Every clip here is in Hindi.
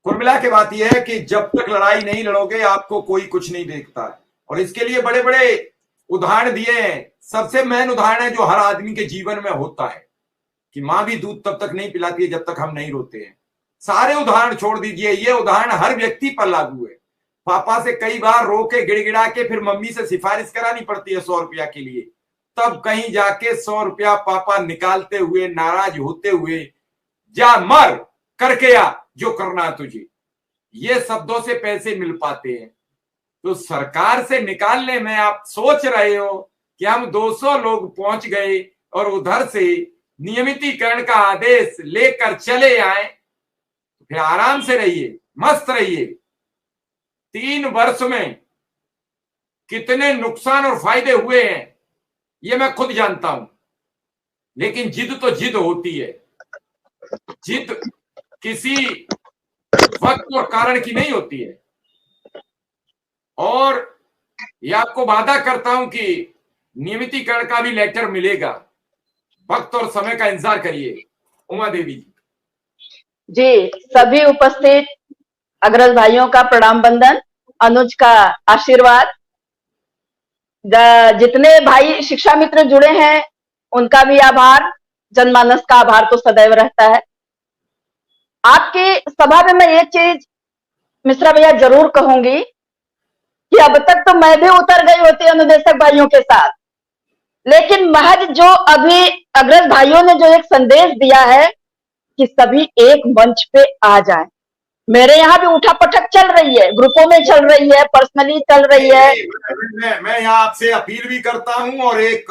कुल मिला के बात यह है कि जब तक लड़ाई नहीं लड़ोगे आपको कोई कुछ नहीं देखता है। और इसके लिए बड़े बड़े उदाहरण दिए हैं। सबसे मेन उदाहरण है जो हर आदमी के जीवन में होता है कि मां भी दूध तब तक नहीं पिलाती है जब तक हम नहीं रोते हैं। सारे उदाहरण छोड़ दीजिए, ये उदाहरण हर व्यक्ति पर लागू है। पापा से कई बार रो के गिड़गिड़ा के फिर मम्मी से सिफारिश करानी पड़ती है 100 रुपया के लिए, तब कहीं जाके 100 रुपया पापा निकालते हुए नाराज होते हुए जा मर करके आ जो करना तुझे, ये शब्दों से पैसे मिल पाते हैं। तो सरकार से निकालने में आप सोच रहे हो कि हम 200 लोग पहुंच गए और उधर से नियमितीकरण का आदेश लेकर चले आए, फिर आराम से रहिए, मस्त रहिए। 3 वर्ष में कितने नुकसान और फायदे हुए हैं ये मैं खुद जानता हूं, लेकिन जिद तो जिद होती है। जिद किसी वक्त और कारण की नहीं होती है। और ये आपको वादा करता हूं कि नियमितीकरण का भी लेटर मिलेगा। वक्त और समय का इंतजार करिए। उमा देवी जी, सभी उपस्थित अग्रज भाइयों का प्रणाम बंदन, अनुज का आशीर्वाद। जितने भाई शिक्षा मित्र जुड़े हैं उनका भी आभार, जनमानस का आभार तो सदैव रहता है। आपकी सभा में मैं एक चीज मिश्रा भैया जरूर कहूंगी कि अब तक तो मैं भी उतर गई होती अनुदेशक भाइयों के साथ, लेकिन महज जो अभी अग्रज भाइयों ने जो एक संदेश दिया है कि सभी एक मंच पे आ जाएं। मेरे यहाँ भी उठापटक चल रही है, ग्रुपों में चल रही है, पर्सनली चल रही है। मैं यहाँ आपसे अपील भी करता हूँ और एक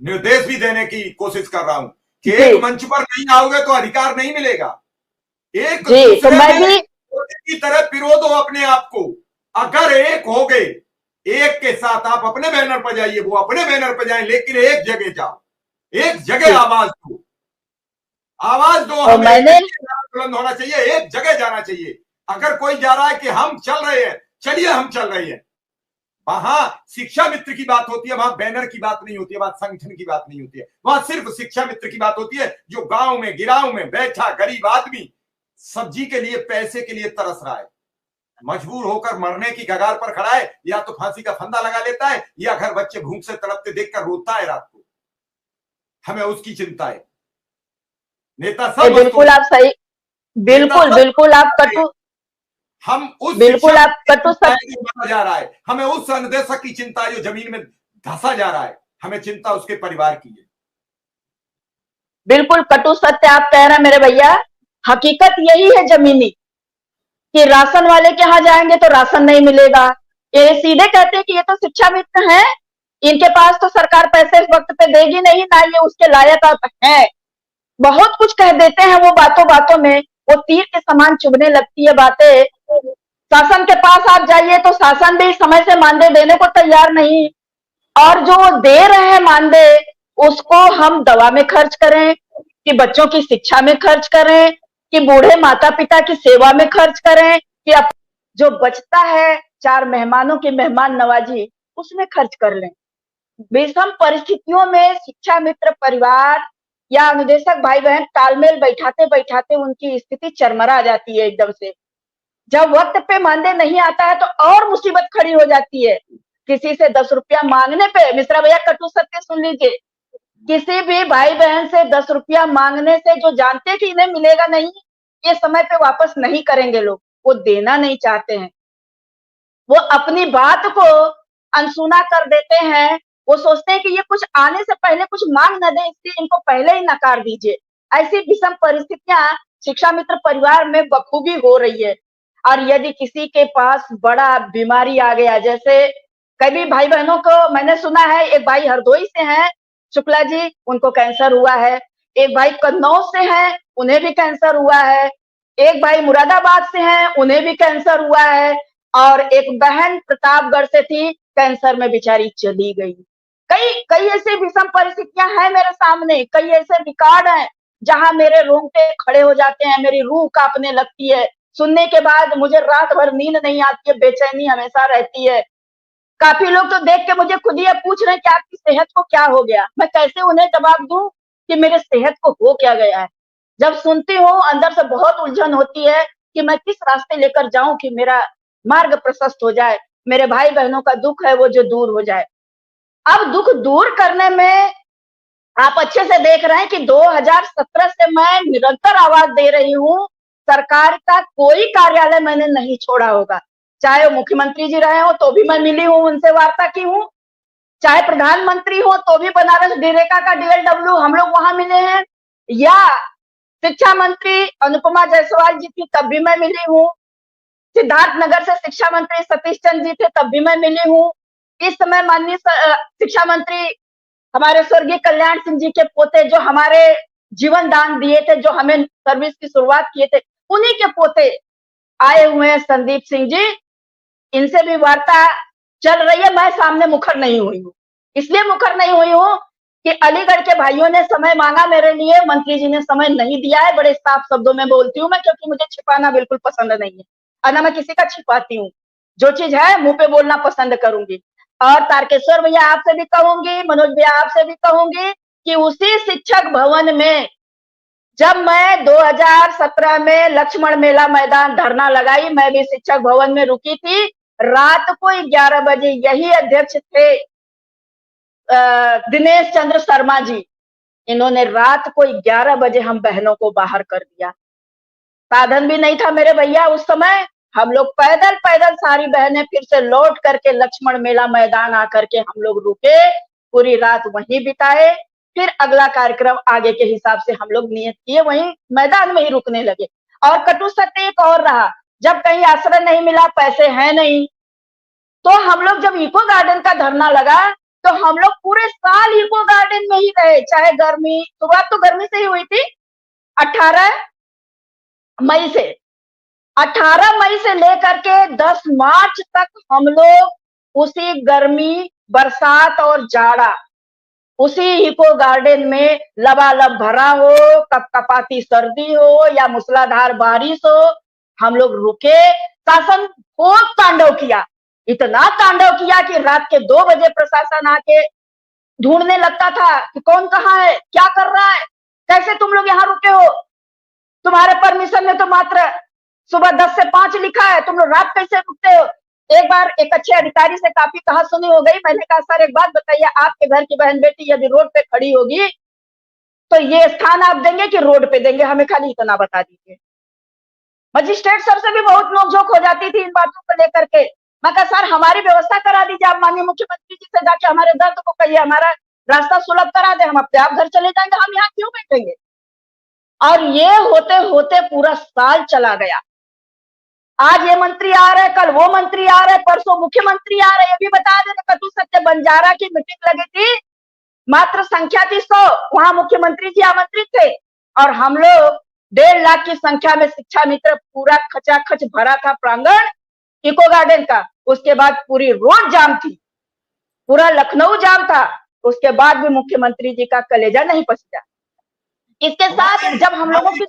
निर्देश भी देने की कोशिश कर रहा हूँ कि एक मंच पर नहीं आओगे तो अधिकार नहीं मिलेगा। एक जी, तो मैं भी की तरह पिरो दो अपने आप को। अगर एक हो गए, एक के साथ आप अपने बैनर पर जाइए, वो अपने बैनर पर जाए, लेकिन एक जगह जाओ, एक जगह आवाज दो, आवाज दो। हमें बुलंद होना चाहिए, एक जगह जाना चाहिए। अगर कोई जा रहा है कि हम चल रहे हैं, चलिए हम चल रहे हैं। वहां शिक्षा मित्र की बात होती है, वहां बैनर की बात नहीं होती है, वहां संगठन की बात नहीं होती है, वहां सिर्फ शिक्षा मित्र की बात होती है जो गांव में गिराव में बैठा गरीब आदमी सब्जी के लिए पैसे के लिए तरस रहा है, मजबूर होकर मरने की कगार पर खड़ा है, या तो फांसी का फंदा लगा लेता है या घर बच्चे भूख से तड़पते देखकर रोता है रात को। हमें उसकी चिंता है। नेता सब बिल्कुल आप सही, बिल्कुल आप कटु, हम उस बिल्कुल आप कटु जा रहा है, हमें उस अनुदेशक की चिंता है जो जमीन में धंसा जा रहा है, हमें चिंता उसके परिवार की है। बिल्कुल कटु सत्य आप कह रहे हैं मेरे भैया। हकीकत यही है जमीनी कि राशन वाले के यहाँ जाएंगे तो राशन नहीं मिलेगा। ये सीधे कहते हैं कि ये तो शिक्षा मित्र हैं, इनके पास तो सरकार पैसे इस वक्त पे देगी नहीं, ना ये उसके लायक है। बहुत कुछ कह देते हैं वो, बातों बातों में वो तीर के समान चुभने लगती है बातें। शासन के पास आप जाइए तो शासन भी समय से मानदेय देने को तैयार नहीं, और जो दे रहे हैं मानदेय उसको हम दवा में खर्च करें कि बच्चों की शिक्षा में खर्च करें कि बूढ़े माता पिता की सेवा में खर्च करें कि जो बचता है 4 मेहमानों की मेहमान नवाजी उसमें खर्च कर लें। विषम परिस्थितियों में शिक्षा मित्र परिवार या अनुदेशक भाई बहन तालमेल बैठाते बैठाते उनकी स्थिति चरमरा जाती है एकदम से। जब वक्त पे मानदेय नहीं आता है तो और मुसीबत खड़ी हो जाती है। किसी से 10 रुपया मांगने पे, मिश्रा भैया कटु सत्य सुन लीजिए, किसी भी भाई बहन से 10 रुपया मांगने से जो जानते हैं कि इन्हें मिलेगा नहीं, ये समय पे वापस नहीं करेंगे लोग, वो देना नहीं चाहते हैं, वो अपनी बात को अनसुना कर देते हैं। वो सोचते हैं कि ये कुछ आने से पहले कुछ मांग न दे, इसलिए इनको पहले ही नकार दीजिए। ऐसी विषम परिस्थितियां शिक्षा मित्र परिवार में बखूबी हो रही है। और यदि किसी के पास बड़ा बीमारी आ गया, जैसे कई भाई बहनों को मैंने सुना है, एक भाई हरदोई से हैं शुक्ला जी, उनको कैंसर हुआ है, एक भाई कन्नौज से हैं, उन्हें भी कैंसर हुआ है, एक भाई मुरादाबाद से हैं, उन्हें भी कैंसर हुआ है, और एक बहन प्रतापगढ़ से थी, कैंसर में बेचारी चली गई। कई ऐसी विषम परिस्थितियां हैं मेरे सामने, कई ऐसे रिकॉर्ड हैं जहां मेरे रोंगटे खड़े हो जाते हैं, मेरी रूह कांपने लगती है। सुनने के बाद मुझे रात भर नींद नहीं आती है, बेचैनी हमेशा रहती है। काफी लोग तो देख के मुझे खुद ही पूछ रहे हैं कि आपकी सेहत को क्या हो गया। मैं कैसे उन्हें जवाब दूं कि मेरे सेहत को हो क्या गया है। जब सुनती हूँ अंदर से बहुत उलझन होती है कि मैं किस रास्ते लेकर जाऊं कि मेरा मार्ग प्रशस्त हो जाए, मेरे भाई बहनों का दुख है वो जो दूर हो जाए। अब दुख दूर करने में आप अच्छे से देख रहे हैं कि 2017 से मैं निरंतर आवाज दे रही हूं, सरकार का कोई कार्यालय मैंने नहीं छोड़ा होगा, चाहे वो मुख्यमंत्री जी रहे हो तो भी मैं मिली हूं, उनसे वार्ता की हूं, चाहे प्रधानमंत्री हो तो भी बनारस डीरेका का DLW हम लोग वहां मिले हैं, या शिक्षा मंत्री अनुपमा जायसवाल जी थी तब भी मैं मिली हूँ, सिद्धार्थनगर से शिक्षा मंत्री सतीश चंद्र जी थे तब भी मैं मिली हूँ, इस समय माननीय शिक्षा मंत्री हमारे स्वर्गीय कल्याण सिंह जी के पोते जो हमारे जीवन दान दिए थे, जो हमें सर्विस की शुरुआत किए थे, उन्हीं के पोते आए हुए हैं संदीप सिंह जी, इनसे भी वार्ता चल रही है। मैं सामने मुखर नहीं हुई हूँ, इसलिए मुखर नहीं हुई हूँ कि अलीगढ़ के भाइयों ने समय मांगा मेरे लिए, मंत्री जी ने समय नहीं दिया है। बड़े साफ शब्दों में बोलती हूँ मैं, क्योंकि मुझे छिपाना बिल्कुल पसंद नहीं है और ना मैं किसी का छिपाती हूँ, जो चीज है मुंह पे बोलना पसंद करूंगी। और तारकेश्वर भैया आपसे भी कहूंगी, मनोज भैया आपसे भी कहूंगी कि उसी शिक्षक भवन में जब मैं 2017 में लक्ष्मण मेला मैदान धरना लगाई, मैं भी शिक्षक भवन में रुकी थी, रात को 11 बजे यही अध्यक्ष थे दिनेश चंद्र शर्मा जी, इन्होंने रात को 11 बजे हम बहनों को बाहर कर दिया। साधन भी नहीं था मेरे भैया उस समय, हम लोग पैदल पैदल सारी बहनें फिर से लौट करके लक्ष्मण मेला मैदान आकर के हम लोग रुके, पूरी रात वहीं बिताए, फिर अगला कार्यक्रम आगे के हिसाब से हम लोग नियत किए, वहीं मैदान में ही रुकने लगे। और कटु सत्य एक और रहा, जब कहीं आश्रय नहीं मिला, पैसे हैं नहीं, तो हम लोग जब इको गार्डन का धरना लगा तो हम लोग पूरे साल इको गार्डन में ही रहे, चाहे गर्मी, शुरुआत तो गर्मी से ही हुई थी, 18 मई से 18 मई से लेकर के 10 मार्च तक हम लोग उसी गर्मी, बरसात और जाड़ा उसी इको गार्डन में लबालब भरा हो, कपकपाती सर्दी हो या मूसलाधार बारिश हो, हम लोग रुके। शासन खूब तांडव किया, इतना तांडव किया कि रात के 2 बजे प्रशासन आके ढूंढने लगता था कि कौन कहाँ है, क्या कर रहा है, कैसे तुम लोग यहाँ रुके हो, तुम्हारे परमिशन में तो मात्र सुबह 10 से 5 लिखा है, तुम लोग रात कैसे रुकते हो। एक बार एक अच्छे अधिकारी से काफी कहा सुनी हो गई, मैंने कहा सर एक बात बताइए, आपके घर की बहन बेटी यदि रोड पे खड़ी होगी तो ये स्थान आप देंगे कि रोड पे देंगे, हमें खाली इतना बता दीजिए। मजिस्ट्रेट सर से भी बहुत नोकझोंक हो जाती थी इन बातों को लेकर के। मैं कहा सर हमारी व्यवस्था करा दीजिए, आप माननीय मुख्यमंत्री जी से जाके हमारे दर्द को कहिए, हमारा रास्ता सुलभ करा दे, हम अपने आप घर चले जाएंगे, हम यहाँ क्यों बैठेंगे। और ये होते होते पूरा साल चला गया। आज ये मंत्री आ रहे, कल वो मंत्री आ रहे, परसों मुख्यमंत्री आ रहे। ये भी बता दें कटु सत्य, बंजारा की मीटिंग लगी थी, मात्र संख्या थी 100, वहां मुख्यमंत्री जी आमंत्रित थे और हम लोग 1.5 लाख की संख्या में शिक्षा मित्र, पूरा खचाखच भरा था प्रांगण इको गार्डन का। उसके बाद पूरी रोड जाम थी, पूरा लखनऊ जाम था, उसके बाद भी मुख्यमंत्री जी का कलेजा नहीं पसीजा। इसके साथ जब हम लोगों की